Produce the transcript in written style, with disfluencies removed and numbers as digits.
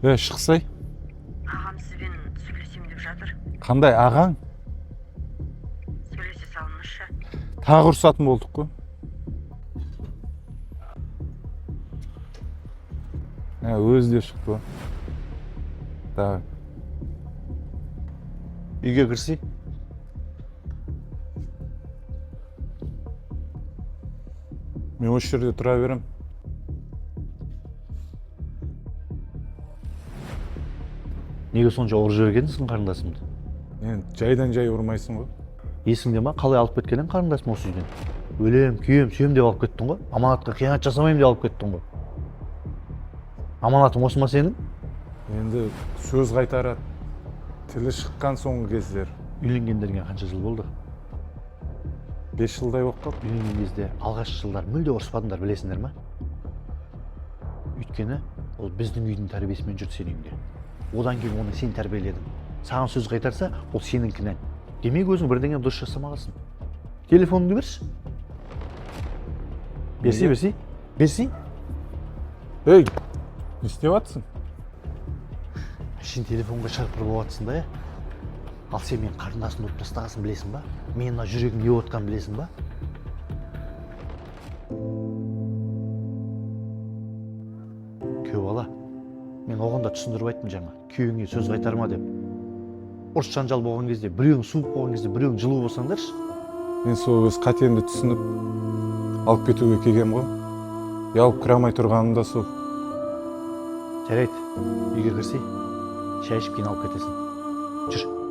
Шықсай. Ағам сізбен сөйлесем деп жатыр. Қандай ағаң? Сөйлесе салыңызшы. Тағы ұрсатын болдық қой. Өзі де шықты. Давай. Үйге кірсей? Мен осы жерде тұра берем. Неге сонша ұрып жібергенсің қарындасымды? Мен жайдан жай ұрмайсың ғой. Есіңде ма, қалай алып кеткенін қарындасым осы үйден? Өлем, күйем, сүйем деп алып кеттің ғой. Аманатқа қиянат жасамайым деп алып кеттің ғой. Аманатың осы ма сенің? Енді сөз қайтарады. Тілі шыққан соңғы кездер. Үйленгендерге қанша жыл болды? 5 жылдай болып қалды. Үйленген кезде алғашқы жылдар мүлде ұрыспадыңдар, білесіңдер ма? Өйткені ол біздің үйдің тәрбиесімен жүрді сенің үйіңде. Одан кейін оны сен тәрбиеледің. Саған сөз қайтарса, ол сенің кінәң. Демек өзің бірдеңе дұрыс жасамағансың. Телефоныңды берші. Берсей. Ей, не істеп жатсың? Сен телефонға шарпыр болып жатсың да, ал сен мен қарындасымды ұрып тастағасын білесің ба? Мен мына жүрегім не отқан білесің ба? Күйеу бала, мен оған да түсіндіріп айттым жаңа. Күйеуіңе сөз қайтарма деп. Ұрыс жанжал болған кезде, біреуің суық болған кезде, біреуің жылу болсаңдаршы. Мен сол өз қатемді түсініп, алып кетуге келгем ғой. Алып кіре алмай тұрғаным да сол. Жарайды, үйге кірсей, шай ішіп кейін алып кетесің. Жүр.